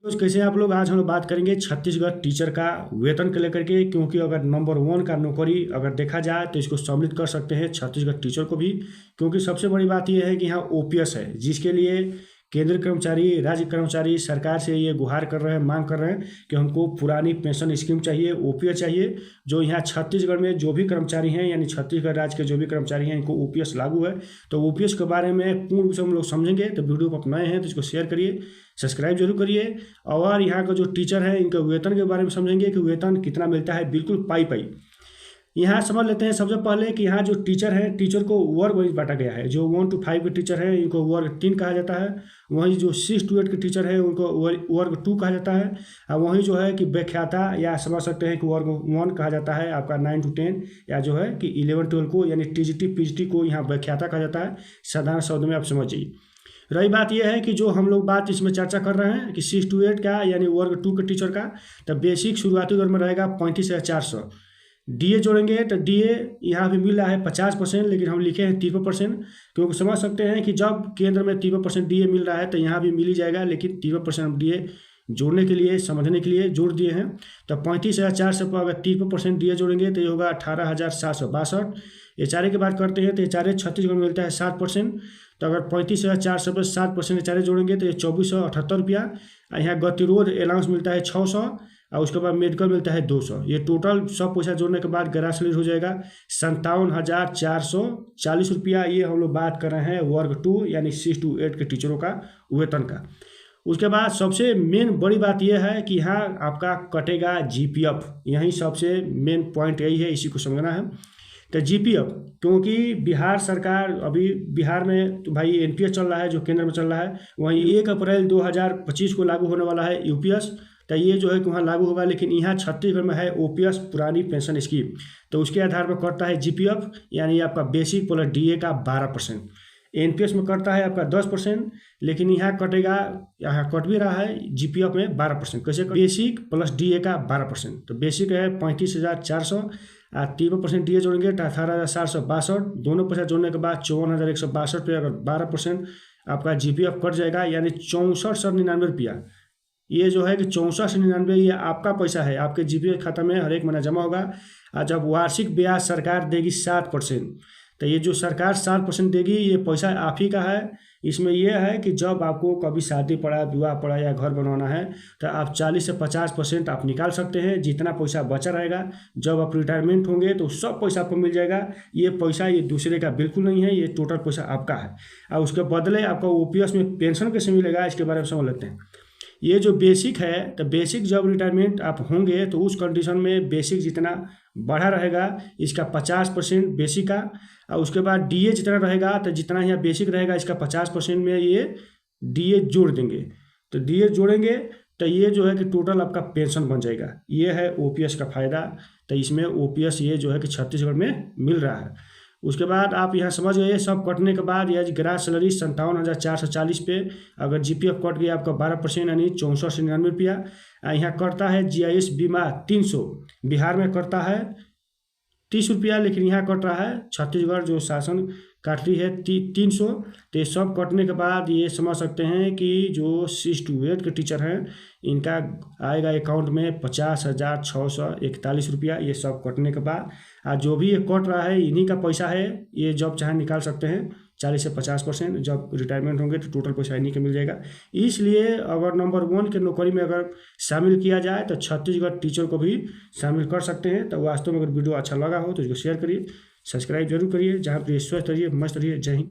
तो कैसे आप लोग, आज हम लोग बात करेंगे छत्तीसगढ़ टीचर का वेतन को लेकर के, क्योंकि अगर नंबर 1 का नौकरी अगर देखा जाए तो इसको सम्मिलित कर सकते हैं छत्तीसगढ़ टीचर को भी। क्योंकि सबसे बड़ी बात यह है कि यहाँ ओपीएस है, जिसके लिए केंद्रीय कर्मचारी, राज्य कर्मचारी सरकार से ये गुहार कर रहे हैं, मांग कर रहे हैं कि हमको पुरानी पेंशन स्कीम चाहिए, ओपीएस चाहिए। जो यहाँ छत्तीसगढ़ में जो भी कर्मचारी हैं, यानी छत्तीसगढ़ राज्य के जो भी कर्मचारी हैं, इनको ओपीएस लागू है। तो ओपीएस के बारे में पूर्ण रूप से हम लोग समझेंगे। तो वीडियो को आप नए हैं तो इसको शेयर करिए, सब्सक्राइब जरूर करिए। और यहाँ का जो टीचर है, इनके वेतन के बारे में समझेंगे कि वेतन कितना मिलता है, बिल्कुल पाई पाई। यहाँ समझ लेते हैं सबसे पहले कि यहाँ जो टीचर है, टीचर को वर्ग वाइज बांटा गया है। जो 1 to 5 के टीचर है, इनको वर्ग 3 कहा जाता है। वहीं जो 6 to 8 के टीचर है, उनको वर्ग 2 कहा जाता है। और वहीं जो है कि व्याख्याता, या समझ सकते हैं कि वर्ग 1 कहा जाता है आपका 9 to 10, या जो है कि 11 12 को, यानी टीजीटी पीजीटी को यहाँ व्याख्याता कहा जाता है। साधारण शब्द में आप समझिए। रही बात यह है कि जो हम लोग बात इसमें चर्चा कर रहे हैं कि 6 to 8 का, यानी वर्ग 2 के टीचर का, तो बेसिक शुरुआती दर में रहेगा 35,400। डीए जोड़ेंगे तो डीए यहाँ भी मिल रहा है 50%, लेकिन हम लिखे हैं 53%, क्योंकि समझ सकते हैं कि जब केंद्र में 53% डीए मिल रहा है तो यहाँ भी मिल ही जाएगा। लेकिन 53% डीए जोड़ने के लिए, समझने के लिए जोड़ दिए हैं। तो 35,400 पर अगर 53% डीए जोड़ेंगे तो ये होगा 18,762। एचआरए की बात करते हैं तो एचआरए छत्तीसगढ़ में मिलता है 7%। तो अगर 35,400 पर 7% एचआरए जोड़ेंगे तो ये 2,478 रुपया। यहाँ गतिरोध अलाउंस मिलता है 600, और उसके बाद मेडिकल मिलता है 200। ये टोटल सब पैसा जोड़ने के बाद ग्रास सैलरी हो जाएगा 57,440 रुपया। ये हम लोग बात कर रहे हैं वर्ग 2 यानी 6 to 8 के टीचरों का वेतन का। उसके बाद सबसे मेन बड़ी बात यह है कि यहाँ आपका कटेगा जीपीएफ। यही सबसे मेन पॉइंट यही है, इसी को समझना है। तो जीपीएफ, क्योंकि बिहार सरकार, अभी बिहार में तो भाई एनपीएस चल रहा है जो केंद्र में चल रहा है, वहीं 1 अप्रैल 2025 को लागू होने वाला है यूपीएस। तो ये जो है कि वहाँ लागू होगा। लेकिन यहाँ छत्तीसगढ़ में है ओपीएस, पुरानी पेंशन स्कीम, तो उसके आधार पर करता है जीपीएफ, यानी आपका बेसिक प्लस डीए का 12%। एनपीएस में करता है आपका 10%, लेकिन यहाँ कटेगा, यहाँ कट भी रहा है जीपीएफ में 12%। कैसे? बेसिक प्लस डीए का 12%। तो बेसिक है 35,400, 3% डीए जोड़ेंगे तो 18,762। दोनों पैसा जोड़ने के बाद 54,162 रुपये। अगर 12% आपका जीपीएफ कट जाएगा, यानी 64,99 रुपया। ये जो है कि 64,99, ये आपका पैसा है, आपके जीपीएफ खाता में हर एक महीना जमा होगा। और जब वार्षिक ब्याज सरकार देगी 7%, तो ये जो सरकार 7% देगी, ये पैसा आप ही का है। इसमें यह है कि जब आपको कभी शादी पड़ा, विवाह पड़ा या घर बनवाना है, तो आप 40 से 50% आप निकाल सकते हैं। जितना पैसा बचा रहेगा, जब आप रिटायरमेंट होंगे तो सब पैसा आपको मिल जाएगा। ये पैसा ये दूसरे का बिल्कुल नहीं है, ये टोटल पैसा आपका है। और उसके बदले आपका ओपीएस में पेंशन कैसे मिलेगा, इसके बारे में समझ लेते हैं। ये जो बेसिक है, तो बेसिक जब रिटायरमेंट आप होंगे तो उस कंडीशन में बेसिक जितना बढ़ा रहेगा, इसका 50% बेसिक का। और उसके बाद डीए जितना रहेगा, तो जितना यहाँ बेसिक रहेगा इसका 50% में ये डीए जोड़ देंगे। तो डीए जोड़ेंगे तो ये जो है कि टोटल आपका पेंशन बन जाएगा। ये है ओपीएस का फ़ायदा। तो इसमें ओपीएस ये जो है कि छत्तीसगढ़ में मिल रहा है। उसके बाद आप यहाँ समझ गए, सब कटने के बाद यह ग्रास सैलरी 57,440 पे। अगर जीपीएफ कट गया आपका 12%, यानी 64,99 रुपया। यहाँ करता है जीआईएस बीमा 300, बिहार में करता है 30 रुपया, लेकिन यहाँ कट रहा है छत्तीसगढ़ जो शासन काट रही है 300। तो ये सब कटने के बाद ये समझ सकते हैं कि जो 6 to 8 के टीचर हैं, इनका आएगा अकाउंट में 50,641 रुपया। ये सब कटने के बाद जो भी ये कट रहा है, इन्हीं का पैसा है। ये जब चाहे निकाल सकते हैं 40 से 50%। जब रिटायरमेंट होंगे तो टोटल पैसा इन्हीं का मिल जाएगा। इसलिए अगर नंबर 1 के नौकरी में अगर शामिल किया जाए तो छत्तीसगढ़ टीचर को भी शामिल कर सकते हैं। तो वास्तव में अगर वीडियो अच्छा लगा हो तो इसको शेयर करिए, सब्सक्राइब जरूर करिए। जहाँ पर स्वस्थ रहिए, मस्त रहिए। जय हिंद।